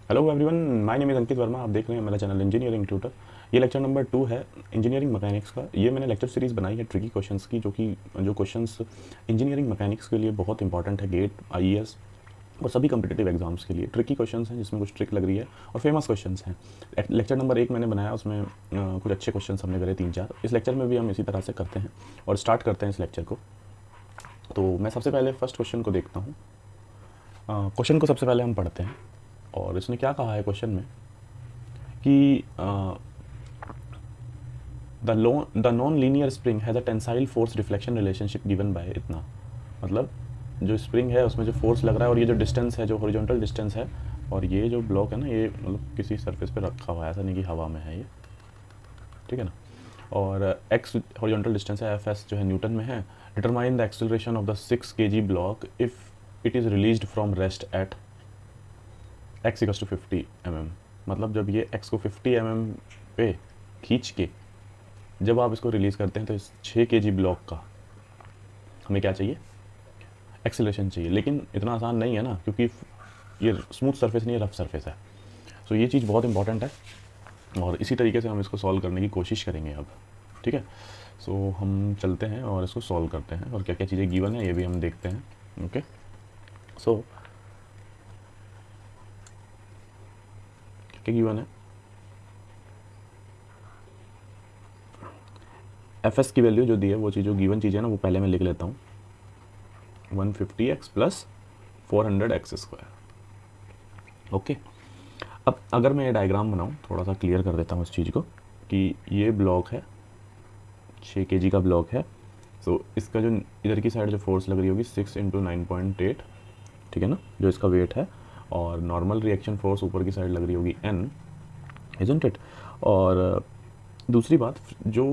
Hello everyone, my name is Ankit Verma. आप देख रहे हैं मेरा चैनल इंजीनियरिंग ट्यूटर। ये लेक्चर नंबर 2 है इंजीनियरिंग मैकेनिक्स का। ये मैंने लेक्चर सीरीज़ बनाई है ट्रिकी क्वेश्चंस की, जो क्वेश्चंस इंजीनियरिंग मैकेनिक्स के लिए बहुत इंपॉर्टेंट है, गेट, आईएएस और सभी कम्पिटिटिव एग्जाम्स के लिए। ट्रिकी क्वेश्चंस हैं जिसमें कुछ ट्रिक लग रही है और फेमस क्वेश्चंस हैं। लेक्चर नंबर 1 मैंने बनाया, उसमें कुछ अच्छे क्वेश्चंस हमने करे 3-4। इस लेक्चर में भी हम इसी तरह से करते हैं और स्टार्ट करते हैं इस लेक्चर को। तो मैं सबसे पहले फर्स्ट क्वेश्चन को देखता हूँ। क्वेश्चन को सबसे पहले हम पढ़ते हैं और इसने क्या कहा है क्वेश्चन में कि the non linear spring has a tensile force reflection relationship given by इतना। मतलब जो स्प्रिंग है उसमें जो फोर्स लग रहा है और ये जो डिस्टेंस है, जो हॉरिजॉन्टल डिस्टेंस है, और ये जो ब्लॉक है ना, ये मतलब किसी सरफेस पे रखा हुआ है, ऐसा नहीं कि हवा में है ये, ठीक है ना। और एक्स हॉरिजॉन्टल डिस्टेंस है, एफ एस जो है न्यूटन में है। Determine the acceleration of the 6 kg block if it is released from rest at x equals to 50 mm। मतलब जब ये एक्स को 50 mm पे खींच के जब आप इसको रिलीज़ करते हैं तो इस 6 kg ब्लॉक का हमें क्या चाहिए, एक्सेलरेशन चाहिए। लेकिन इतना आसान नहीं है ना, क्योंकि ये स्मूथ सरफेस नहीं है, रफ सरफेस है। सो ये चीज़ बहुत इंपॉर्टेंट है और इसी तरीके से हम इसको सॉल्व करने की कोशिश करेंगे अब, ठीक है। सो हम चलते हैं और इसको सॉल्व करते हैं और क्या क्या चीज़ें गिवन है ये भी हम देखते हैं। ओके, सो क्या गिवन है, एफ एस की वैल्यू जो दी है, वो चीज़ जो गिवन चीज़ है ना, वो पहले मैं लिख लेता हूँ। 150x plus 400x²। ओके, अब अगर मैं ये डायग्राम बनाऊँ, थोड़ा सा क्लियर कर देता हूँ इस चीज़ को, कि ये ब्लॉक है, 6 kg का ब्लॉक है। सो इसका जो इधर की साइड जो फोर्स लग रही होगी 6 × 9.8, ठीक है ना, जो इसका वेट है। और नॉर्मल रिएक्शन फोर्स ऊपर की साइड लग रही होगी n, इजंट इट। और दूसरी बात, जो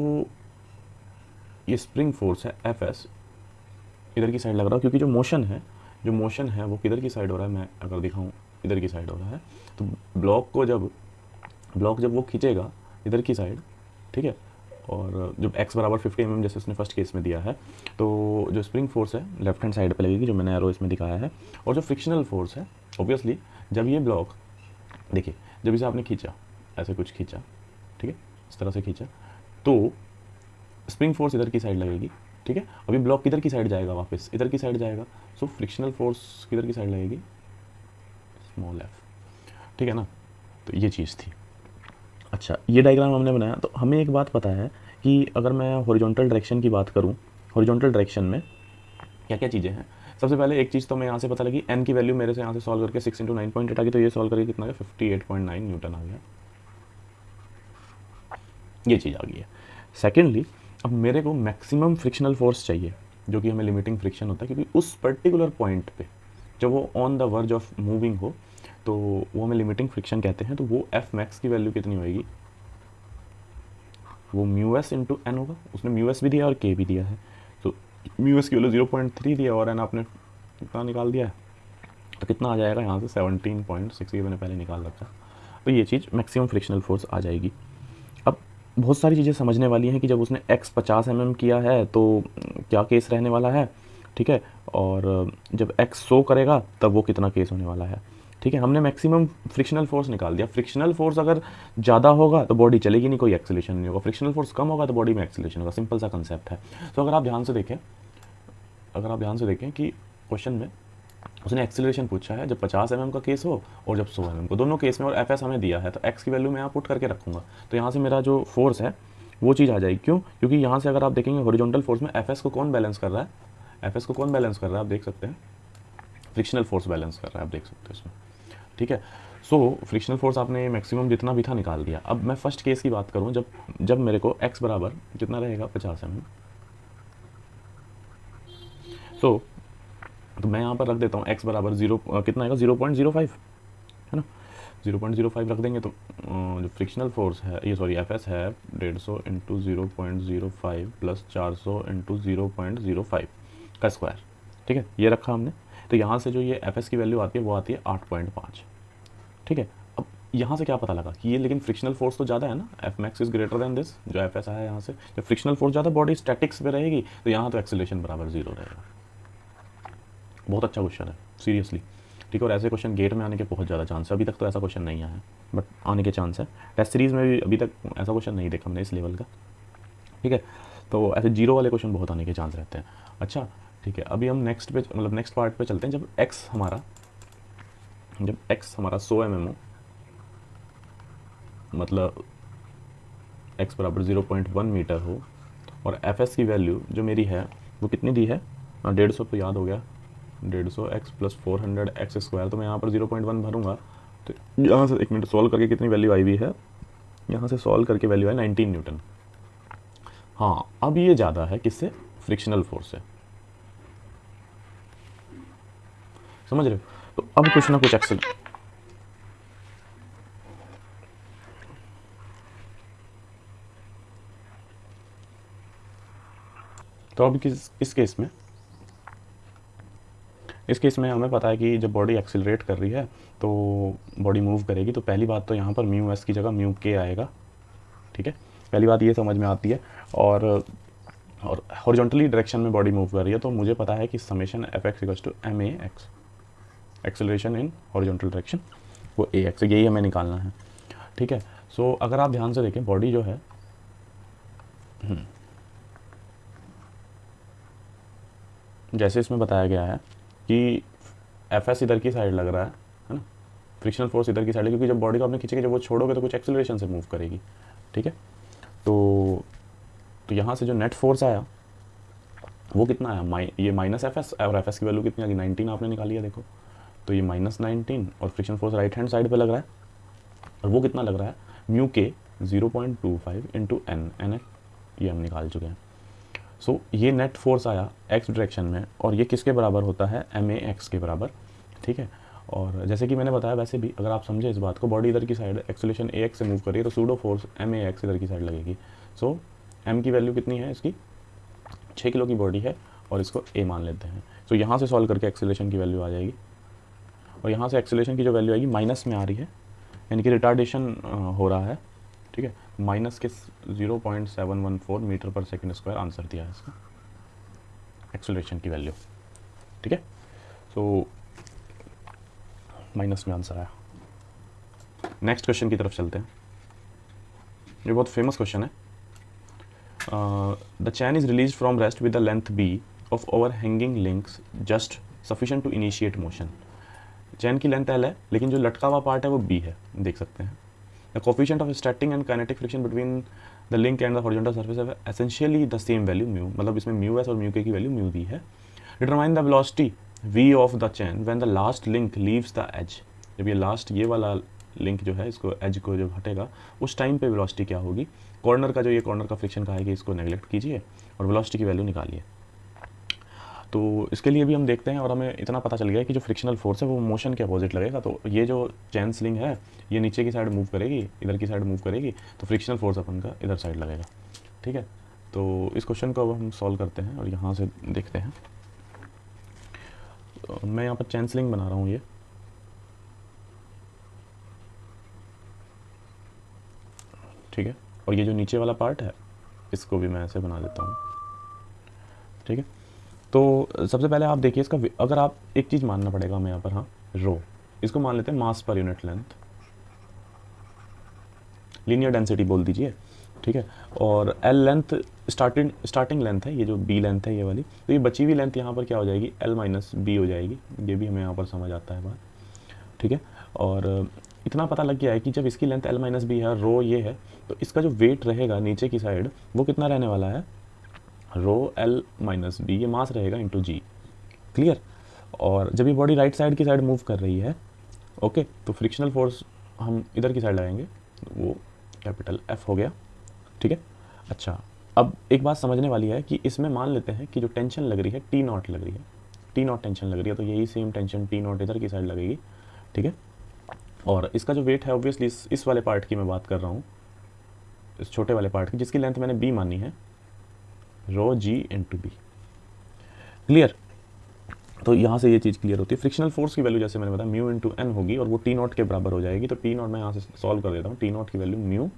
ये स्प्रिंग फोर्स है एफ एस, इधर की साइड लग रहा है, क्योंकि जो मोशन है वो किधर की साइड हो रहा है, मैं अगर दिखाऊँ इधर की साइड हो रहा है। तो ब्लॉक जब वो खींचेगा इधर की साइड, ठीक है, और जब x बराबर 50 mm जैसे उसने फर्स्ट केस में दिया है, तो जो स्प्रिंग फोर्स है लेफ्ट हैंड साइड पे लगेगी, जो मैंने एरो इसमें दिखाया है। और जो फ्रिक्शनल फोर्स है, ऑब्वियसली जब ये ब्लॉक, देखिए, जब इसे आपने खींचा, ऐसे कुछ खींचा, ठीक है, इस तरह से खींचा, तो स्प्रिंग फोर्स इधर की साइड लगेगी, ठीक है। अभी ब्लॉक किधर की साइड जाएगा, वापस इधर की साइड जाएगा। सो फ्रिक्शनल फोर्स किधर की साइड लगेगी, स्मॉल एफ, ठीक है ना। तो ये चीज़ थी। अच्छा, ये डायग्राम हमने बनाया, तो हमें एक बात पता है कि अगर मैं हॉरिजॉन्टल डायरेक्शन की बात करूँ, हॉरिजॉन्टल डायरेक्शन में क्या क्या चीज़ें हैं। सबसे पहले एक चीज़ तो मैं यहाँ से पता लगी, एन की वैल्यू मेरे से यहाँ से सॉल्व करके 6 × 9.8 आ गई, तो ये सॉल्व करके कितना आ गया, 58.9 न्यूटन आ गया। ये चीज़ आ गई है। सेकेंडली, अब मेरे को मैक्सिमम फ्रिक्शनल फोर्स चाहिए, जो कि हमें लिमिटिंग फ्रिक्शन होता है, क्योंकि उस पर्टिकुलर पॉइंट पे जब वो on the verge of moving हो, तो वो हमें लिमिटिंग फ्रिक्शन कहते हैं। तो वो एफ मैक्स की वैल्यू कितनी होएगी, वो म्यू एस इंटू एन होगा। उसने म्यू एस भी दिया और के भी दिया है, तो म्यू एस की वैल्यू 0.3 दिया और एन आपने कितना निकाल दिया है, तो कितना आ जाएगा यहाँ से 17.6, ये मैंने पहले निकाल रखा। तो ये चीज़ मैक्सिमम फ्रिक्शनल फोर्स आ जाएगी। अब बहुत सारी चीज़ें समझने वाली हैं कि जब उसने x 50 mm किया है तो क्या केस रहने वाला है, ठीक है, और जब x 100 करेगा तब वो कितना केस होने वाला है, ठीक है। हमने मैक्सिमम फ्रिक्शनल फोर्स निकाल दिया। फ्रिक्शनल फोर्स अगर ज़्यादा होगा तो बॉडी चलेगी नहीं, कोई एक्सेलेरेशन नहीं होगा। फ्रिक्शनल फोर्स कम होगा तो बॉडी में एक्सेलेरेशन होगा। सिंपल सा कंसेप्ट है। तो अगर आप ध्यान से देखें कि क्वेश्चन में उसने एक्सेलरेशन पूछा है जब 50 mm का केस हो और जब 100 mm को, दोनों केस में, और एफ एस हमें दिया है, तो एक्स की वैल्यू मैं यहाँ पुट करके रखूँगा। तो यहाँ से मेरा जो फोर्स है वो चीज़ आ जाएगी। क्यों? क्योंकि यहाँ से अगर आप देखेंगे हॉरिजॉन्टल फोर्स में एफ एस को कौन बैलेंस कर रहा है, आप देख सकते हैं, फ्रिक्शनल फोर्स बैलेंस कर रहा है, आप देख सकते हैं इसमें, ठीक है। सो फ्रिक्शनल फोर्स आपने मैक्सिमम जितना भी था निकाल दिया। अब मैं फर्स्ट केस की बात करूँ, जब मेरे को एक्स बराबर कितना रहेगा, 50 mm। सो तो मैं यहाँ पर रख देता हूँ x बराबर कितना आएगा, 0.05, है ना। 0.05 रख देंगे तो जो फ्रिक्शनल फोर्स है, ये सॉरी एफ एस है, 150 इंटू 0.05 प्लस 400 इंटू 0.05 का स्क्वायर, ठीक है, ये रखा हमने। तो यहाँ से जो ये एफ एस की वैल्यू आती है वो आती है 8.5, ठीक है। अब यहाँ से क्या पता लगा कि ये, लेकिन फ्रिक्शनल फोर्स तो ज़्यादा है ना, F max is greater than this, जो एफ एस आया यहाँ से। जब फ्रिक्शनल फोर्स ज़्यादा, बॉडी स्टैटिक्स पे रहेगी, तो यहाँ तो एक्सेलरेशन बराबर 0 रहेगा। बहुत अच्छा क्वेश्चन है, सीरियसली, ठीक है। और ऐसे क्वेश्चन गेट में आने के बहुत ज़्यादा चांस है, अभी तक तो ऐसा क्वेश्चन नहीं आया है बट आने के चांस है। टेस्ट सीरीज़ में भी अभी तक ऐसा क्वेश्चन नहीं देखा हमने इस लेवल का, ठीक है। तो ऐसे जीरो वाले क्वेश्चन बहुत आने के चांस रहते हैं। अच्छा ठीक है, अभी हम नेक्स्ट पे मतलब नेक्स्ट पार्ट पे चलते हैं। जब x हमारा 100 mm हो, मतलब x बराबर 0.1 मीटर हो, और fs की वैल्यू जो मेरी है वो कितनी दी है, 150 तो याद हो गया, 150 x प्लस 400 एक्स स्क्वायर। तो मैं यहाँ पर 0.1 भरूंगा, तो यहाँ से 1 मिनट सॉल्व करके कितनी वैल्यू आई हुई है, यहाँ से सॉल्व करके वैल्यू है 19 न्यूटन। हाँ अब ये ज़्यादा है किससे, फ्रिक्शनल फोर्स से, समझ रहे हो। तो अब कुछ ना कुछ एक्सेल, तो अब इस केस में हमें पता है कि जब बॉडी एक्सिलरेट कर रही है तो बॉडी मूव करेगी, तो पहली बात तो यहाँ पर म्यू एस की जगह म्यू के आएगा, ठीक है। पहली बात ये समझ में आती है। और हॉरिजॉन्टली डायरेक्शन में बॉडी मूव कर रही है, तो मुझे पता है कि summation F x equals to m a x, acceleration in horizontal direction वो ए एक्स, यही हमें निकालना है, ठीक है। सो अगर आप ध्यान से देखें बॉडी जो है, जैसे इसमें बताया गया है कि एफ एस इधर की साइड लग रहा है ना, फ्रिक्शनल फोर्स इधर की साइड है, क्योंकि जब बॉडी को आपने खींचेगी, जब वो छोड़ोगे तो कुछ एक्सेलरेशन से मूव करेगी, ठीक है। तो यहाँ से जो नेट फोर्स आया वो कितना आया, ये माइनस एफ एस, और एफ एस की वैल्यू कितनी आ गई, 19 आपने निकाली है देखो। तो ये -19 और friction force right hand side पे लग रहा है, और वो कितना लग रहा है, म्यू के 0.25 इंटू एन ये हम निकाल चुके हैं। सो ये नेट फोर्स आया एक्स डायरेक्शन में, और ये किसके बराबर होता है, एम ए एक्स के बराबर, ठीक है। और जैसे कि मैंने बताया, वैसे भी अगर आप समझे इस बात को, बॉडी इधर की साइड एक्सेलरेशन ए एक्स से मूव कर रही है, तो pseudo force m a x इधर की साइड लगेगी। सो एम की वैल्यू कितनी है इसकी, 6 किलो की बॉडी है, और इसको ए मान लेते हैं। सो यहाँ से सॉल्व करके एक्सेलरेशन की वैल्यू आ जाएगी, और यहाँ से एक्सेलरेशन की जो वैल्यू आएगी माइनस में आ रही है, यानी कि रिटार्डेशन हो रहा है, ठीक है। माइनस के 0.714 मीटर पर सेकंड स्क्वायर आंसर दिया है इसका एक्सेलरेशन की वैल्यू, ठीक है। सो माइनस में आंसर आया। नेक्स्ट क्वेश्चन की तरफ चलते हैं, ये बहुत फेमस क्वेश्चन है। The chain is release from rest with the length B of overhanging links just sufficient to initiate motion. Chain की लेंथ एल है, लेकिन जो लटका हुआ पार्ट है वो बी है, देख सकते हैं। The coefficient of static and kinetic friction between the link and the horizontal surface है essentially the same value mu, मतलब इसमें म्यू एस और म्यू के की वैल्यू म्यू दी है। Determine the velocity v of the chain when the last link leaves the edge, जब ये लास्ट ये वाला लिंक जो है इसको एज को जब हटेगा उस टाइम पे वेलोसिटी क्या होगी। कॉर्नर का जो ये कॉर्नर का फ्रिक्शन का है कि इसको नेगलेक्ट कीजिए और वेलोसिटी की वैल्यू निकालिए। तो इसके लिए भी हम देखते हैं, और हमें इतना पता चल गया कि जो फ्रिक्शनल फोर्स है वो मोशन के अपोजिट लगेगा। तो ये जो चैन स्लिंग है ये नीचे की साइड मूव करेगी, इधर की साइड मूव करेगी, तो फ्रिक्शनल फोर्स अपन का इधर साइड लगेगा, ठीक है। तो इस क्वेश्चन को अब हम सॉल्व करते हैं और यहाँ से देखते हैं। तो मैं यहाँ पर चैन स्लिंग बना रहा हूँ ये, ठीक है। और ये जो नीचे वाला पार्ट है इसको भी मैं ऐसे बना देता हूँ, ठीक है। तो सबसे पहले आप देखिए इसका, अगर आप एक चीज़ मानना पड़ेगा हमें यहाँ पर, हाँ रो, इसको मान लेते हैं मास per unit length, linear density बोल दीजिए, ठीक है। और एल लेंथ स्टार्टिंग लेंथ है, ये जो बी लेंथ है ये वाली, तो ये बची हुई लेंथ यहाँ पर क्या हो जाएगी, एल माइनस बी हो जाएगी। ये भी हमें यहाँ पर समझ आता है बात, ठीक है। और इतना पता लग गया है कि जब इसकी लेंथ एल माइनस बी है, रो ये है, तो इसका जो वेट रहेगा नीचे की साइड वो कितना रहने वाला है, रो एल माइनस बी, ये मास रहेगा इंटू जी, क्लियर। और जब ये बॉडी राइट साइड की साइड मूव कर रही है, ओके, तो फ्रिक्शनल फोर्स हम इधर की साइड लगाएंगे, वो कैपिटल एफ हो गया, ठीक है। अच्छा, अब एक बात समझने वाली है कि इसमें मान लेते हैं कि जो टेंशन लग रही है टी नॉट लग रही है, टी नॉट टेंशन लग रही है, तो यही सेम टेंशन टी नॉट इधर की साइड लगेगी, ठीक है। और इसका जो वेट है ऑब्वियसली इस वाले पार्ट की मैं बात कर रहा हूँ, इस छोटे वाले पार्ट की, जिसकी लेंथ मैंने बी मानी है, रो जी इंटू बी, क्लियर। तो यहाँ से ये चीज़ क्लियर होती है। फ्रिक्शनल फोर्स की वैल्यू जैसे मैंने बताया म्यू इंटू एन होगी, और वो टी नॉट के बराबर हो जाएगी। तो टी नॉट मैं यहाँ से सॉल्व कर देता हूँ, टी नॉट की वैल्यू म्यू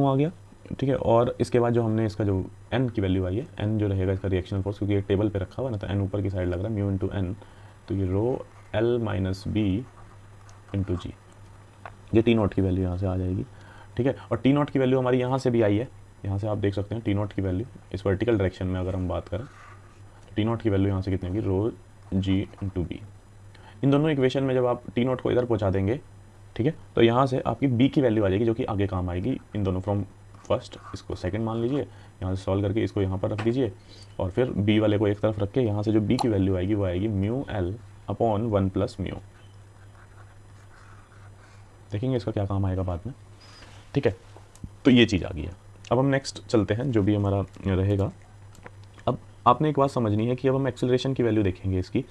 आ गया, ठीक है। और इसके बाद जो हमने इसका जो एन की वैल्यू आई है, एन जो रहेगा इसका रिएक्शनल फोर्स, क्योंकि एक टेबल पे रखा हुआ ना, तो एन ऊपर की साइड लग रहा है, म्यू इंटू एन, तो तो ये rho L minus B into G, ये टी नॉट की वैल्यू यहाँ से आ जाएगी, ठीक है। और टी नॉट की वैल्यू हमारी यहाँ से भी आई है, यहाँ से आप देख सकते हैं टी नॉट की वैल्यू इस वर्टिकल डायरेक्शन में अगर हम बात करें तो टी नॉट की वैल्यू यहाँ से कितनी होगी, रो जी इंटू बी। इन दोनों इक्वेशन में जब आप टी नॉट को इधर पहुँचा देंगे, ठीक है, तो यहाँ से आपकी बी की वैल्यू आ जाएगी जो कि आगे काम आएगी इन दोनों, फ्रॉम फर्स्ट इसको सेकंड मान लीजिए, यहाँ से सॉल्व करके इसको यहाँ पर रख दीजिए और फिर बी वाले को एक तरफ रख के यहाँ से जो बी की वैल्यू आएगी वो आएगी mu L upon 1 plus mu. देखेंगे इसका क्या काम आएगा बाद में, ठीक है। तो ये चीज़ आ गई है। अब हम नेक्स्ट चलते हैं जो भी हमारा रहेगा। अब आपने एक बात समझनी है कि अब हम एक्सेलरेशन की वैल्यू देखेंगे इसकी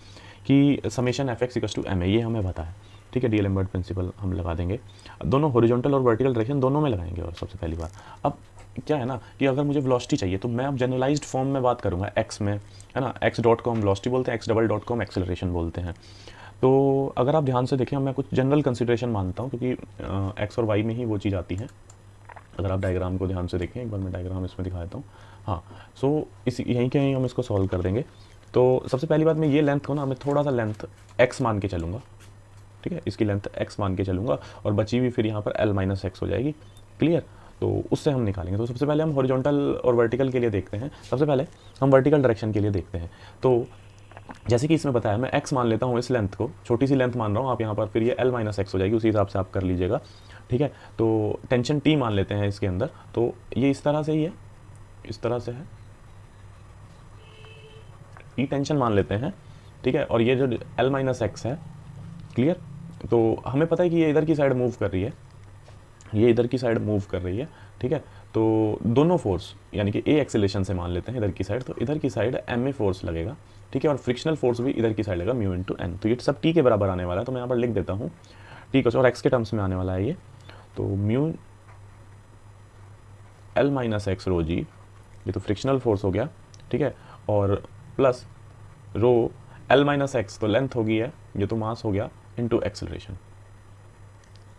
कि summation F x equals to m है, ये हमें पता है, ठीक है। डीएलेम्बर्ट प्रिंसिपल हम लगा देंगे, दोनों हॉरिजॉन्टल और वर्टिकल डायरेक्शन दोनों में लगाएंगे। और सबसे पहली बार अब क्या है ना कि अगर मुझे वेलोसिटी चाहिए तो मैं अब जनरलाइज्ड फॉर्म में बात करूँगा एक्स में, है ना। एक्स डॉट को हम वेलोसिटी बोलते हैं, एक्स डबल डॉट को हम एक्सेलरेशन बोलते हैं। तो अगर आप ध्यान से देखें, मैं कुछ जनरल कंसिडरेशन मानता हूँ क्योंकि एक्स और वाई में ही वो चीज़ आती है। अगर आप डायग्राम को ध्यान से देखें, एक बार मैं डायग्राम इसमें दिखा देता हूँ। हाँ, सो इसी यहीं के यहीं हम इसको सॉल्व कर देंगे। तो सबसे पहली बात, मैं ये लेंथ को ना, मैं थोड़ा सा लेंथ एक्स मान के चलूँगा, ठीक है। इसकी लेंथ एक्स मान के चलूँगा और बची हुई फिर यहाँ पर एल माइनस एक्स हो जाएगी, क्लियर। तो उससे हम निकालेंगे। तो सबसे पहले हम हॉरिजॉन्टल और वर्टिकल के लिए देखते हैं। सबसे पहले हम वर्टिकल डायरेक्शन के लिए देखते हैं। तो जैसे कि इसमें बताया, मैं x मान लेता हूँ, इस लेंथ को छोटी सी लेंथ मान रहा हूँ आप यहाँ पर, फिर ये l माइनस एक्स हो जाएगी, उसी हिसाब से आप कर लीजिएगा, ठीक है। तो टेंशन t मान लेते हैं इसके अंदर, तो ये इस तरह से ही है, इस तरह से है, t टेंशन मान लेते हैं, ठीक है। और ये जो l माइनस एक्स है, क्लियर। तो हमें पता है कि ये इधर की साइड मूव कर रही है, ये इधर की साइड मूव कर रही है, ठीक है। तो दोनों फोर्स यानी कि ए एक्सेलेरेशन से मान लेते हैं इधर की साइड, तो इधर की साइड एम ए फोर्स लगेगा, ठीक है। और फ्रिक्शनल फोर्स भी इधर की साइड लगेगा म्यू इंटू एन। तो ये सब टी के बराबर आने वाला है, तो मैं यहाँ पर लिख देता हूँ टी को, और एक्स के टर्म्स में आने वाला है ये। तो mu L minus X rho जी, ये तो फ्रिक्शनल फोर्स हो गया, ठीक है। और plus rho L minus x, तो लेंथ होगी है, ये तो मास हो गया, इंटू एक्सेलरेशन,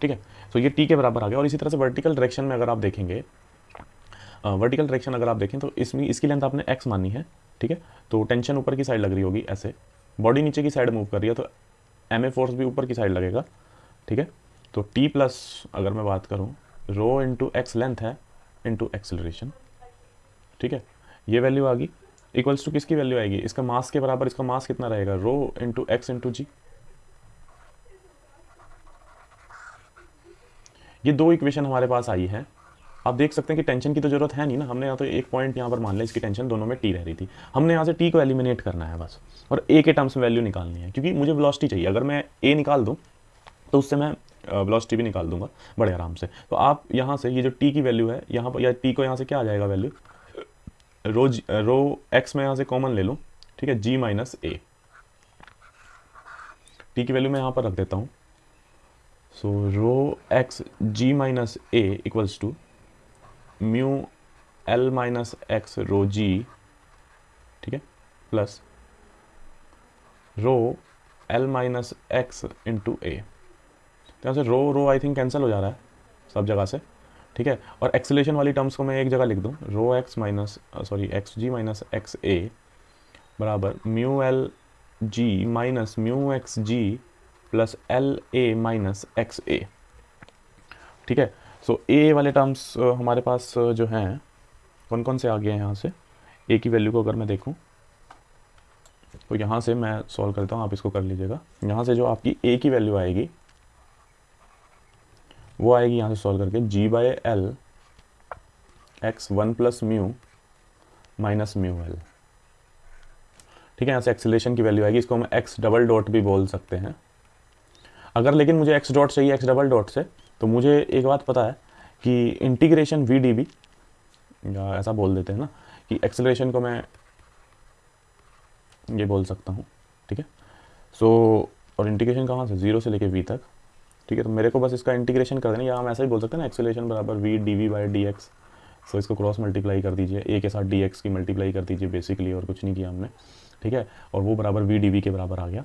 ठीक है। तो ये टी के बराबर आ गया। और इसी तरह से वर्टिकल डायरेक्शन में अगर आप देखेंगे, वर्टिकल डायरेक्शन अगर आप देखें तो इसमें इसकी लेंथ आपने एक्स मानी है, ठीक है। तो टेंशन ऊपर की साइड लग रही होगी ऐसे, बॉडी नीचे की साइड मूव कर रही है, तो एम ए फोर्स भी ऊपर की साइड लगेगा, ठीक है। तो टी प्लस अगर मैं बात करूँ, रो इंटू एक्स लेंथ है इंटू एक्सेलरेशन, ठीक है। ये वैल्यू आ गई, इक्वल्स टू किसकी वैल्यू आएगी, इसका मास के बराबर। इसका मास कितना रहेगा, rho into x into G. ये दो इक्वेशन हमारे पास आई है। आप देख सकते हैं कि टेंशन की तो जरूरत है नहीं ना, हमने यहाँ तो एक पॉइंट यहाँ पर मान लिया, इसकी टेंशन दोनों में टी रह रही थी, हमने यहाँ से टी को एलिमिनेट करना है बस, और ए के टर्म्स में वैल्यू निकालनी है, क्योंकि मुझे वेलोसिटी चाहिए। अगर मैं ए निकाल दूँ तो उससे मैं वेलोसिटी भी निकाल दूंगा बड़े आराम से। तो आप यहाँ से ये जो टी की वैल्यू है यहाँ पर, या टी को यहाँ से क्या आ जाएगा वैल्यू, रो एक्स में यहाँ से कॉमन ले लूँ, ठीक है, जी माइनस ए। टी की वैल्यू मैं यहाँ पर रख देता हूँ। So rho X G minus A equals to mu L minus X rho G, ठीक है, plus rho L minus X into A. तो यहाँ से रो आई थिंक कैंसिल हो जा रहा है सब जगह से, ठीक है। और एक्सेलेरेशन वाली टर्म्स को मैं एक जगह लिख दूँ, rho X minus sorry X G minus X A बराबर mu L G minus mu X G plus L A minus X A, ठीक है। सो ए वाले टर्म्स हमारे पास जो हैं कौन कौन से आ गए हैं यहाँ से। ए की वैल्यू को अगर मैं देखूँ तो यहाँ से मैं सॉल्व करता हूँ, आप इसको कर लीजिएगा। यहाँ से जो आपकी ए की वैल्यू आएगी वो आएगी यहाँ से सॉल्व करके G by L X 1 plus mu minus mu L, ठीक है। यहाँ से एक्सेलरेशन की वैल्यू आएगी, इसको हम एक्स डबल डॉट भी बोल सकते हैं अगर, लेकिन मुझे एक्स डॉट चाहिए एक्स डबल डॉट से, तो मुझे एक बात पता है कि इंटीग्रेशन वी डी बी, या ऐसा बोल देते हैं ना कि एक्सेलरेशन को मैं ये बोल सकता हूँ, ठीक है। सो और इंटीग्रेशन कहाँ से, जीरो से लेके वी तक, ठीक है। तो मेरे को बस इसका इंटीग्रेशन कर देना, या हम ऐसा ही बोल सकते हैं ना, एक्सेलरेशन बराबर V D we by D X. So इसको क्रॉस मल्टीप्लाई कर दीजिए, ए के साथ डी एक्स की मल्टीप्लाई कर दीजिए बेसिकली, और कुछ नहीं किया हमने, ठीक है। और वो बराबर वी डी वी के बराबर आ गया।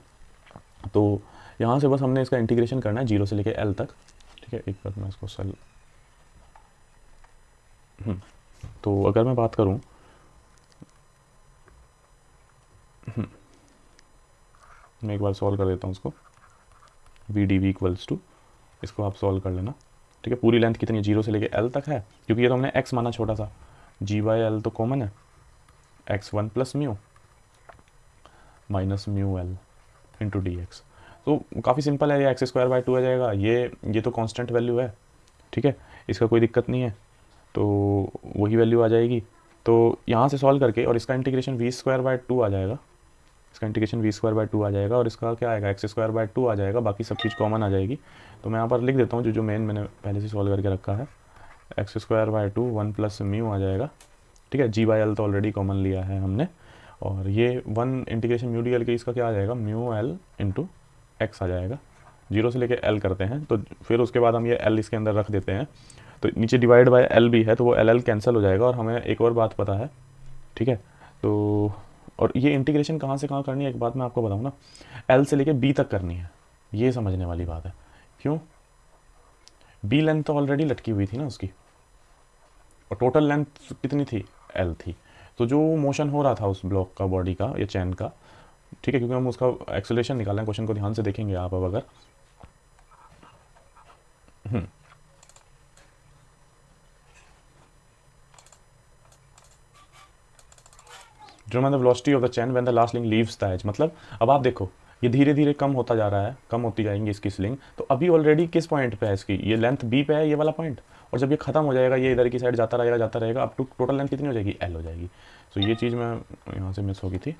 तो यहाँ से बस हमने इसका इंटीग्रेशन करना है जीरो से लेके एल तक, ठीक है। एक बार मैं इसको सेल तो अगर मैं बात करूँ मैं एक बार सॉल्व कर देता हूँ उसको। V D v equals to, इसको आप सॉल्व कर लेना। ठीक है, पूरी लेंथ कितनी है, 0 से लेके L तक है, क्योंकि ये तो हमने x माना छोटा सा, जी बाई एल तो कॉमन है, x1 plus mu minus mu L into D x. तो काफ़ी सिंपल है, ये एक्स स्क्वायर बाई 2 आ जाएगा। ये तो कांस्टेंट वैल्यू है, ठीक है, इसका कोई दिक्कत नहीं है, तो वही वैल्यू आ जाएगी। तो यहाँ से सॉल्व करके, और इसका इंटीग्रेशन वी स्क्वायर बाई 2 आ जाएगा, इसका इंटीग्रेशन वी स्क्वायर बाई 2 आ जाएगा, और इसका क्या आएगा, एक्स स्क्वायर बाई 2 आ जाएगा, बाकी सब चीज़ कॉमन आ जाएगी। तो मैं यहाँ पर लिख देता हूँ जो जो मेन मैंने पहले से सॉल्व करके रखा है, X square by 2 1 plus mu आ जाएगा। ठीक है, जी बाई एल तो ऑलरेडी कॉमन लिया है हमने, और ये 1 इंटीग्रेशन म्यू डी एल के, इसका क्या आ जाएगा, म्यू एल इंटू एक्स आ जाएगा। 0 से लेके एल करते हैं, तो फिर उसके बाद हम ये एल इसके अंदर रख देते हैं, तो नीचे डिवाइड बाय एल भी है, तो वो एल एल कैंसिल हो जाएगा। और हमें एक और बात पता है, ठीक है, तो और ये इंटीग्रेशन कहाँ से कहाँ करनी है, एक बात मैं आपको बताऊँ ना, एल से लेके बी तक करनी है, ये समझने वाली बात है। क्यों, बी लेंथ तो ऑलरेडी लटकी हुई थी ना उसकी, और टोटल लेंथ कितनी थी, एल थी। तो जो मोशन हो रहा था उस ब्लॉक का, बॉडी का या चैन का, ठीक है, क्योंकि हम उसका एक्सेलरेशन निकालना है, क्वेश्चन को ध्यान से देखेंगे आप अब अगर, determine the velocity of the chain when the last link leaves the edge. मतलब अब आप देखो, ये धीरे धीरे कम होता जा रहा है, कम होती जाएंगी इसकी स्लिंग, तो अभी ऑलरेडी किस पॉइंट पे है इसकी, ये लेंथ बी पे है, ये वाला पॉइंट, और जब ये खत्म हो जाएगा, ये इधर की साइड जाता रहेगा, अब टोटल लेंथ कितनी हो जाएगी, एल हो जाएगी। तो ये चीज़ मैं यहाँ से मिस हो गई थी।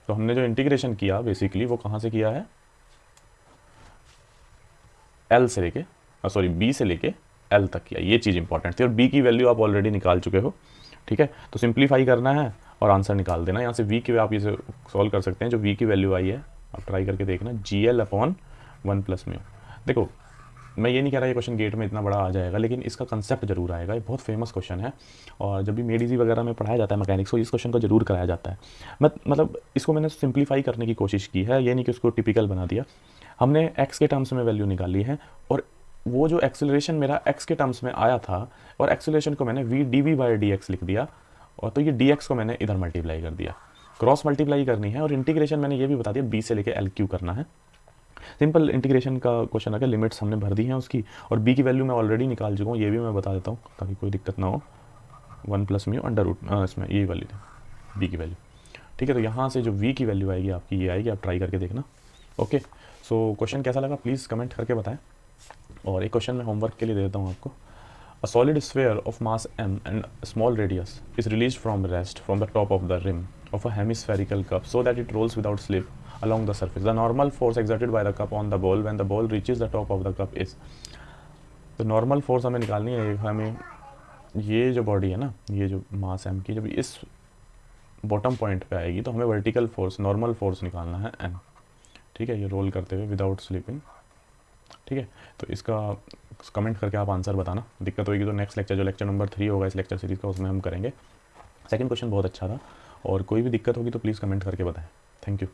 तो हमने जो इंटीग्रेशन किया बेसिकली वो कहाँ से किया है, एल से लेके, सॉरी बी से लेके एल तक किया, ये चीज़ इंपॉर्टेंट थी, और बी की वैल्यू आप ऑलरेडी निकाल चुके हो। ठीक है, तो सिंप्लीफाई करना है और आंसर निकाल देना। यहाँ से वी की आप इसे सॉल्व कर सकते हैं, जो वी की वैल्यू आई है आप ट्राई करके देखना, G L upon 1 plus mu. देखो, मैं ये नहीं कह रहा ये क्वेश्चन गेट में इतना बड़ा आ जाएगा, लेकिन इसका कंसेप्ट जरूर आएगा, ये बहुत फेमस क्वेश्चन है, और जब भी मेडिजी वगैरह में पढ़ाया जाता है मैकेनिक्स को, इस क्वेश्चन को जरूर कराया जाता है। मतलब इसको मैंने सिंप्लीफाई करने की कोशिश की है, ये नहीं कि उसको टिपिकल बना दिया। हमने एक्स के टर्म्स में वैल्यू निकाली है, और वो जो एक्सेलरेशन मेरा एक्स के टर्म्स में आया था, और एक्सेलरेशन को मैंने v D we by D x लिख दिया, और तो ये डी एक्स को मैंने इधर मल्टीप्लाई कर दिया, क्रॉस मल्टीप्लाई करनी है। और इंटीग्रेशन मैंने ये भी बता दिया बी से लेके एल क्यू करना है। सिंपल इंटीग्रेशन का क्वेश्चन आ गया, लिमिट्स हमने भर दी हैं उसकी, और बी की वैल्यू मैं ऑलरेडी निकाल चुका हूँ, ये भी मैं बता देता हूँ ताकि कोई दिक्कत ना हो। 1 प्लस म्यू अंडर रूट, इसमें ये वैल्यू थी बी की वैल्यू। ठीक है, तो यहाँ से जो वी की वैल्यू आएगी आपकी, ये आएगी, आप ट्राई करके देखना। ओके, सो क्वेश्चन कैसा लगा प्लीज़ कमेंट करके बताएं। और एक क्वेश्चन मैं होमवर्क के लिए दे देता हूँ आपको। A solid sphere of mass m and small radius is released from rest from the top of the rim of a hemispherical cup so that it rolls without slip along the surface. The normal force exerted by the cup on the ball when the ball reaches the top of the cup is. तो normal force हमें निकालनी है, हमें ये जो body है ना, ये जो मास m की जब इस बॉटम पॉइंट पे आएगी, तो हमें वर्टिकल फोर्स, नॉर्मल फोर्स निकालना है m। ठीक है, ये रोल करते हुए विदाउट स्लिपिंग। ठीक है, तो इसका कमेंट करके आप आंसर बताना। दिक्कत होगी तो नेक्स्ट लेक्चर, जो लेक्चर नंबर 3 होगा इस लेक्चर सीरीज़ का, उसमें हम करेंगे। सेकंड क्वेश्चन बहुत अच्छा था, और कोई भी दिक्कत होगी तो प्लीज़ कमेंट करके बताएं। Thank you.